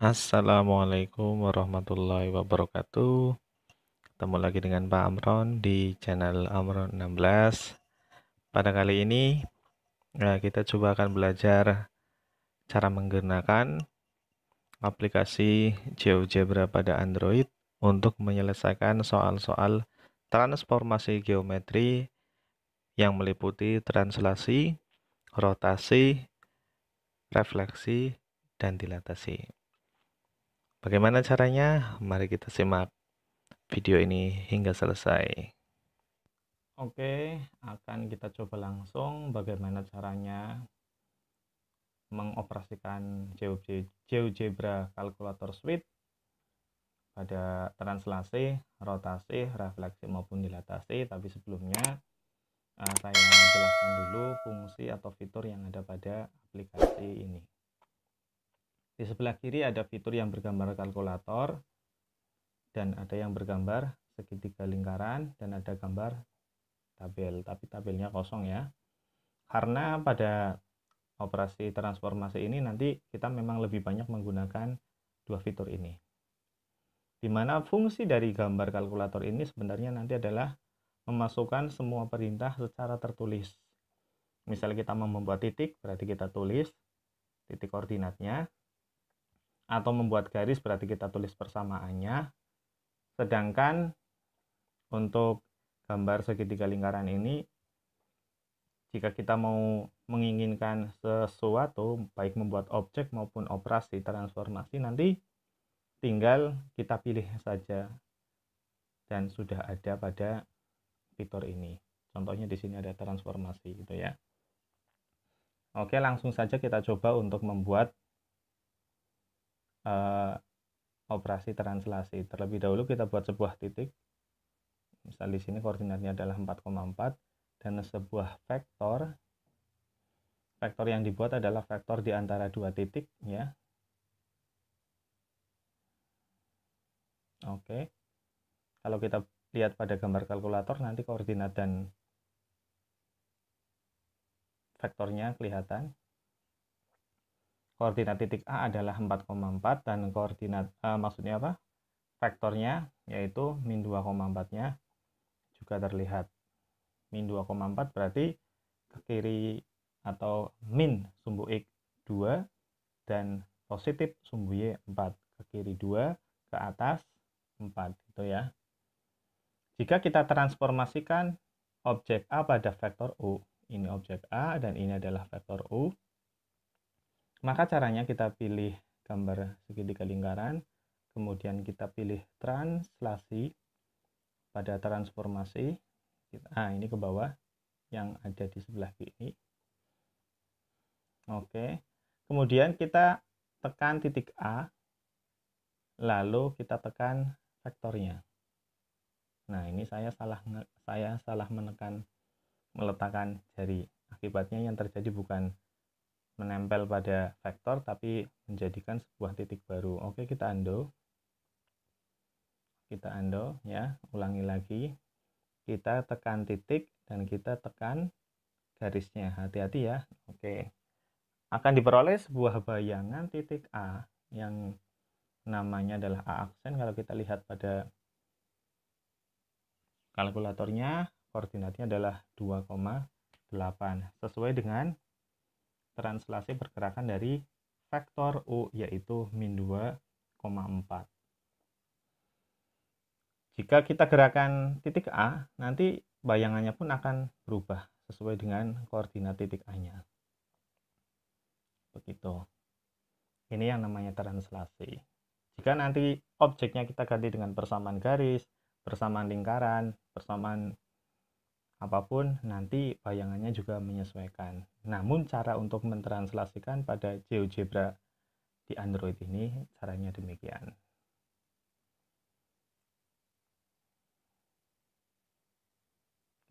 Assalamualaikum warahmatullahi wabarakatuh. Ketemu lagi dengan Pak Amron di channel Amron 16. Pada kali ini kita coba akan belajar cara menggunakan aplikasi GeoGebra pada Android untuk menyelesaikan soal-soal transformasi geometri yang meliputi translasi, rotasi, refleksi, dan dilatasi. Bagaimana caranya? Mari kita simak video ini hingga selesai. Oke, akan kita coba langsung bagaimana caranya mengoperasikan GeoGebra Calculator Suite pada translasi, rotasi, refleksi maupun dilatasi. Tapi sebelumnya saya jelaskan dulu fungsi atau fitur yang ada pada aplikasi ini. Di sebelah kiri ada fitur yang bergambar kalkulator dan ada yang bergambar segitiga lingkaran dan ada gambar tabel, tapi tabelnya kosong ya. Karena pada operasi transformasi ini nanti kita memang lebih banyak menggunakan dua fitur ini. Di mana fungsi dari gambar kalkulator ini sebenarnya nanti adalah memasukkan semua perintah secara tertulis. Misalnya kita mau membuat titik, berarti kita tulis titik koordinatnya. Atau membuat garis, berarti kita tulis persamaannya. Sedangkan untuk gambar segitiga lingkaran ini, jika kita mau menginginkan sesuatu, baik membuat objek maupun operasi transformasi, nanti tinggal kita pilih saja dan sudah ada pada fitur ini. Contohnya di sini ada transformasi gitu ya. Oke, langsung saja kita coba untuk membuat operasi translasi. Terlebih dahulu kita buat sebuah titik. Misal di sini koordinatnya adalah 4,4 dan sebuah vektor. Vektor yang dibuat adalah vektor di antara dua titik ya. Oke. Kalau kita lihat pada gambar kalkulator nanti koordinat dan vektornya kelihatan. Koordinat titik A adalah 4,4 dan koordinat maksudnya apa? Vektornya yaitu min 2,4-nya juga terlihat. Min 2,4 berarti ke kiri atau min sumbu X 2 dan positif sumbu Y 4. Ke kiri 2, ke atas 4 gitu ya. Jika kita transformasikan objek A pada vektor U, ini objek A dan ini adalah vektor U, maka caranya kita pilih gambar segitiga lingkaran, kemudian kita pilih translasi pada transformasi. Ini ke bawah yang ada di sebelah kiri. Oke. Kemudian kita tekan titik A, lalu kita tekan vektornya. Nah, ini saya salah meletakkan jari. Akibatnya yang terjadi bukan menempel pada vektor tapi menjadikan sebuah titik baru. Oke, kita undo. Kita undo ya, ulangi lagi. Kita tekan titik dan kita tekan garisnya. Hati-hati ya. Oke. Akan diperoleh sebuah bayangan titik A yang namanya adalah A aksen. Kalau kita lihat pada kalkulatornya, koordinatnya adalah 2,8 sesuai dengan translasi pergerakan dari vektor U yaitu min 2,4. Jika kita gerakan titik A, nanti bayangannya pun akan berubah sesuai dengan koordinat titik A-nya. Begitu. Ini yang namanya translasi. Jika nanti objeknya kita ganti dengan persamaan garis, persamaan lingkaran, persamaan apapun, nanti bayangannya juga menyesuaikan. Namun cara untuk mentranslasikan pada GeoGebra di Android ini caranya demikian.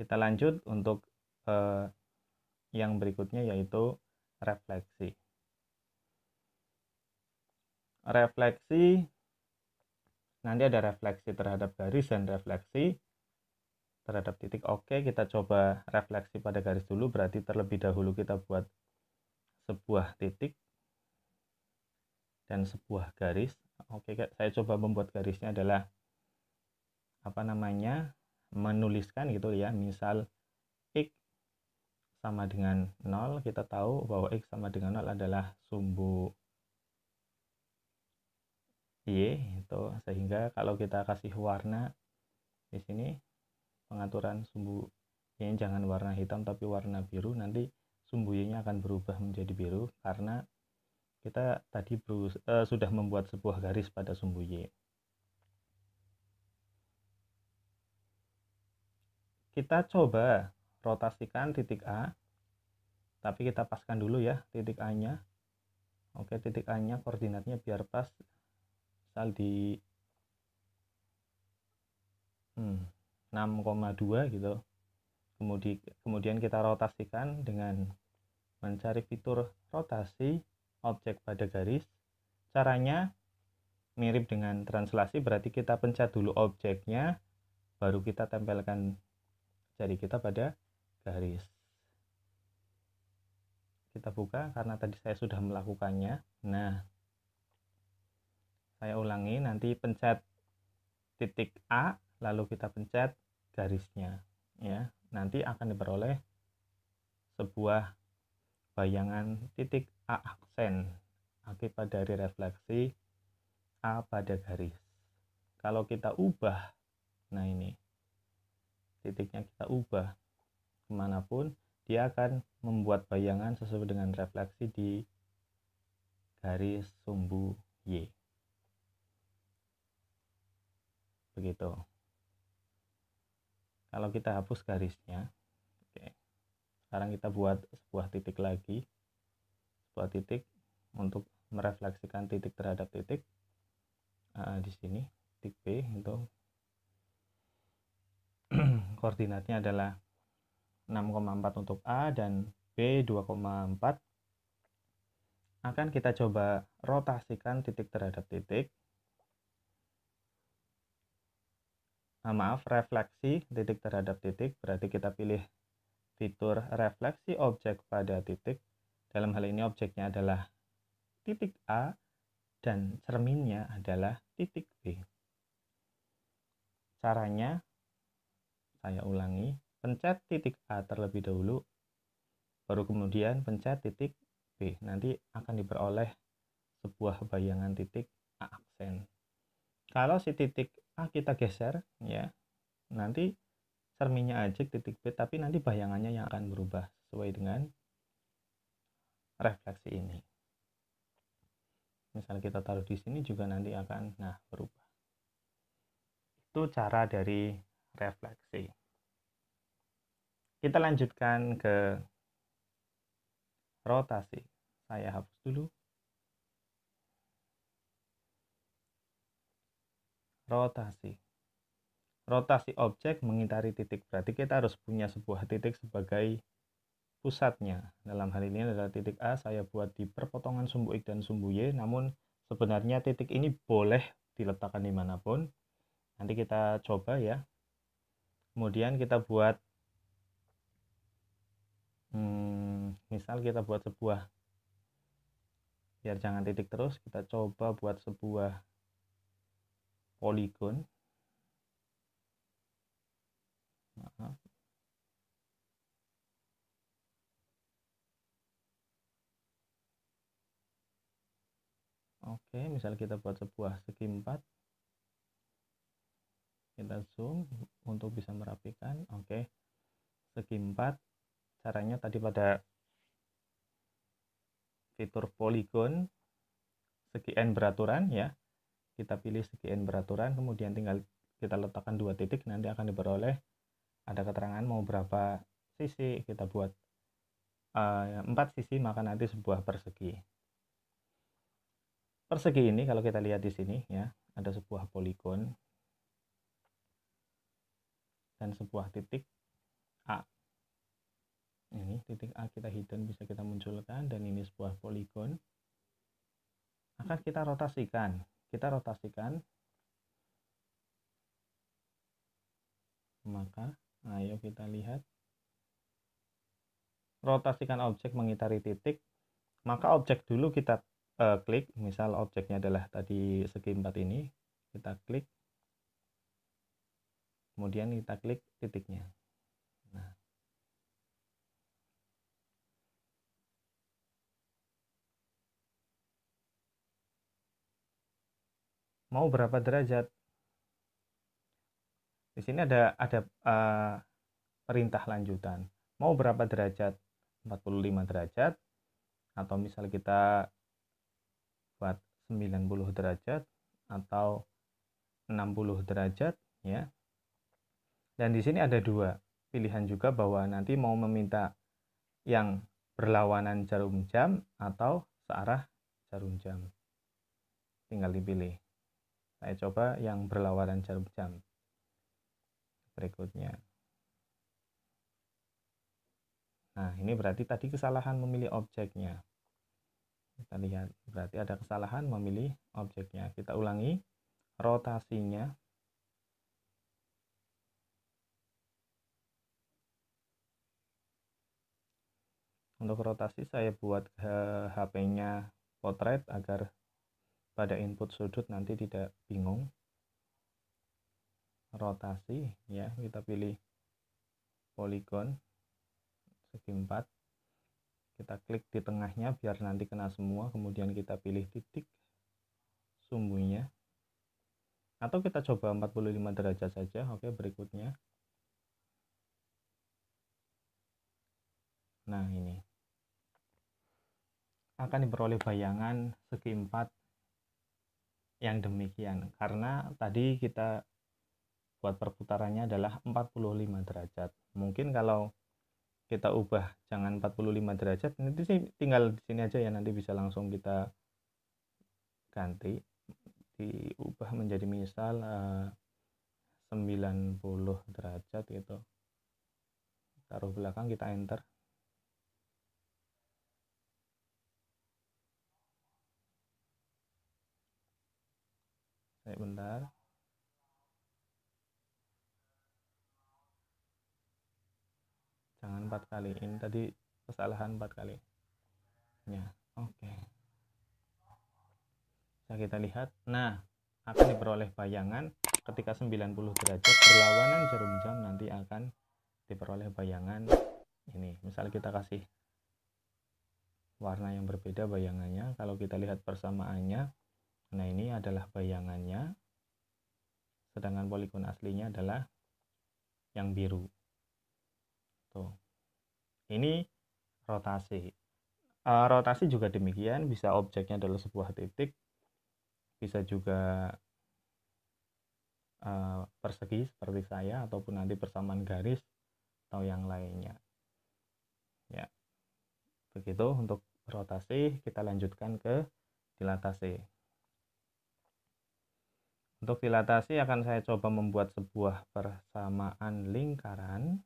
Kita lanjut untuk yang berikutnya yaitu refleksi. Refleksi, nanti ada refleksi terhadap garis dan refleksi terhadap titik. Oke, kita coba refleksi pada garis dulu, berarti terlebih dahulu kita buat sebuah titik dan sebuah garis. Oke, saya coba membuat garisnya adalah menuliskan gitu ya. Misal X sama dengan 0, kita tahu bahwa X sama dengan 0 adalah sumbu Y itu, sehingga kalau kita kasih warna di sini, pengaturan sumbu Y jangan warna hitam tapi warna biru, nanti sumbu Y-nya akan berubah menjadi biru karena kita tadi sudah membuat sebuah garis pada sumbu Y. Kita coba rotasikan titik A, tapi kita paskan dulu ya titik A-nya. Oke, titik A-nya koordinatnya biar pas, misal di 6,2 gitu. Kemudian kita rotasikan dengan mencari fitur rotasi objek pada garis. Caranya mirip dengan translasi, berarti kita pencet dulu objeknya, baru kita tempelkan jari kita pada garis. Kita buka karena tadi saya sudah melakukannya. Nah, saya ulangi, nanti pencet titik A, lalu kita pencet garisnya ya. Nanti akan diperoleh sebuah bayangan titik A aksen akibat dari refleksi A pada garis. Kalau kita ubah, nah ini titiknya kita ubah kemanapun, dia akan membuat bayangan sesuai dengan refleksi di garis sumbu Y. Begitu. Kalau kita hapus garisnya, oke. Sekarang kita buat sebuah titik lagi, sebuah titik untuk merefleksikan titik terhadap titik. Di sini titik B itu koordinatnya adalah 6,4 untuk A dan B 2,4. Akan kita coba rotasikan titik terhadap titik. Refleksi titik terhadap titik, berarti kita pilih fitur refleksi objek pada titik. Dalam hal ini objeknya adalah titik A dan cerminnya adalah titik B. Caranya, saya ulangi, pencet titik A terlebih dahulu, baru kemudian pencet titik B. Nanti akan diperoleh sebuah bayangan titik A aksen. Kalau si titik A kita geser ya, nanti cerminnya aja titik B, tapi nanti bayangannya yang akan berubah sesuai dengan refleksi ini. Misal kita taruh di sini juga nanti akan berubah. Itu cara dari refleksi. Kita lanjutkan ke rotasi. Saya hapus dulu. Rotasi. Rotasi objek mengitari titik. Berarti kita harus punya sebuah titik sebagai pusatnya. Dalam hal ini adalah titik A, saya buat di perpotongan sumbu X dan sumbu Y, namun sebenarnya titik ini boleh diletakkan dimanapun. Nanti kita coba ya. Kemudian kita buat misal kita buat sebuah, biar jangan titik terus, kita coba buat sebuah poligon. Maaf. Oke, misal kita buat sebuah segi 4. Kita zoom untuk bisa merapikan. Oke, segi 4. Caranya tadi pada fitur poligon segi n beraturan ya. Kita pilih segi n beraturan, kemudian tinggal kita letakkan 2 titik, nanti akan diperoleh ada keterangan mau berapa sisi. Kita buat 4 sisi, maka nanti sebuah persegi. Persegi ini kalau kita lihat di sini ya, ada sebuah poligon dan sebuah titik A. Ini titik A kita hidden, bisa kita munculkan, dan ini sebuah poligon. Akan kita rotasikan. Maka ayo kita lihat. Rotasikan objek mengitari titik. Maka objek dulu kita klik, misal objeknya adalah tadi segi 4 ini, kita klik, kemudian kita klik titiknya. Nah, mau berapa derajat? Di sini ada perintah lanjutan. Mau berapa derajat? 45 derajat, atau misal kita buat 90 derajat atau 60 derajat ya. Dan di sini ada dua pilihan juga, bahwa nanti mau meminta yang berlawanan jarum jam atau searah jarum jam. Tinggal dipilih. Saya coba yang berlawanan jarum jam. Berikutnya. Nah, ini berarti tadi kesalahan memilih objeknya. Kita lihat, berarti ada kesalahan memilih objeknya. Kita ulangi rotasinya. Untuk rotasi saya buat HP-nya potret agar pada input sudut nanti tidak bingung. Rotasi ya, kita pilih poligon segi 4. Kita klik di tengahnya biar nanti kena semua, kemudian kita pilih titik sumbunya. Atau kita coba 45 derajat saja. Oke, berikutnya. Nah, ini akan diperoleh bayangan segi 4 yang demikian, karena tadi kita buat perputarannya adalah 45 derajat. Mungkin kalau kita ubah jangan 45 derajat, nanti sih tinggal di sini aja ya, nanti bisa langsung kita ganti, diubah menjadi misal 90 derajat gitu. Taruh belakang, kita enter. Bentar, jangan 4 kali, ini tadi kesalahan 4 kali ya. Oke, bisa kita lihat. Nah, akan diperoleh bayangan ketika 90 derajat berlawanan jarum jam, nanti akan diperoleh bayangan ini. Misal kita kasih warna yang berbeda bayangannya, kalau kita lihat persamaannya, nah ini adalah bayangannya, sedangkan poligon aslinya adalah yang biru. Tuh. Ini rotasi. Rotasi juga demikian, bisa objeknya adalah sebuah titik, bisa juga persegi seperti saya, ataupun nanti persamaan garis atau yang lainnya. Ya. Begitu untuk rotasi. Kita lanjutkan ke dilatasi. Untuk dilatasi akan saya coba membuat sebuah persamaan lingkaran.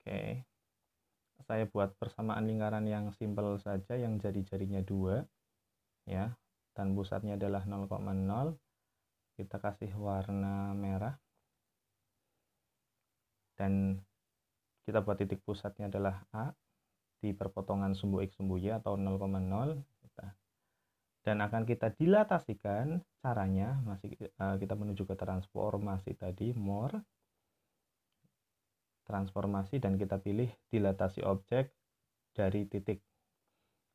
Oke. Saya buat persamaan lingkaran yang simpel saja, yang jari-jarinya 2 ya, dan pusatnya adalah 0,0. Kita kasih warna merah. Dan kita buat titik pusatnya adalah A di perpotongan sumbu X sumbu Y atau 0,0. Dan akan kita dilatasikan. Caranya masih kita menuju ke transformasi tadi, more, transformasi, dan kita pilih dilatasi objek dari titik.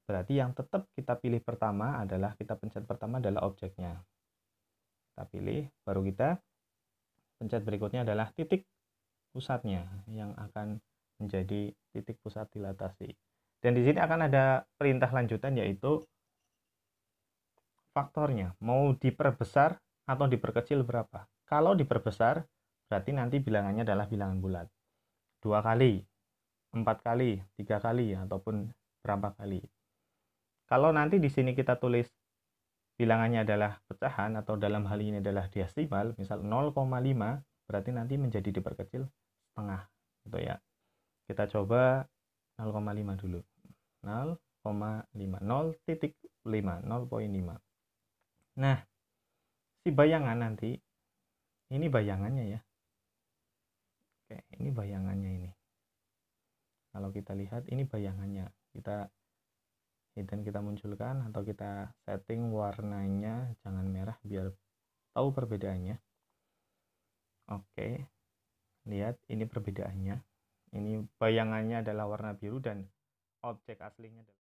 Berarti yang tetap kita pilih pertama adalah, kita pencet pertama adalah objeknya. Kita pilih, baru kita pencet berikutnya adalah titik pusatnya yang akan menjadi titik pusat dilatasi. Dan di sini akan ada perintah lanjutan, yaitu faktornya. Mau diperbesar atau diperkecil berapa? Kalau diperbesar, berarti nanti bilangannya adalah bilangan bulat. 2 kali, 4 kali, 3 kali, ataupun berapa kali. Kalau nanti di sini kita tulis bilangannya adalah pecahan, atau dalam hal ini adalah desimal, misal 0,5, berarti nanti menjadi diperkecil setengah gitu ya. Kita coba 0,5 dulu. 0,5, 0,5, 0,5. Nah, si bayangan nanti, ini bayangannya ya. Oke, ini bayangannya ini. Kalau kita lihat ini bayangannya, kita hidden, kita munculkan atau kita setting warnanya jangan merah biar tahu perbedaannya. Oke, lihat ini perbedaannya. Ini bayangannya adalah warna biru dan objek aslinya adalah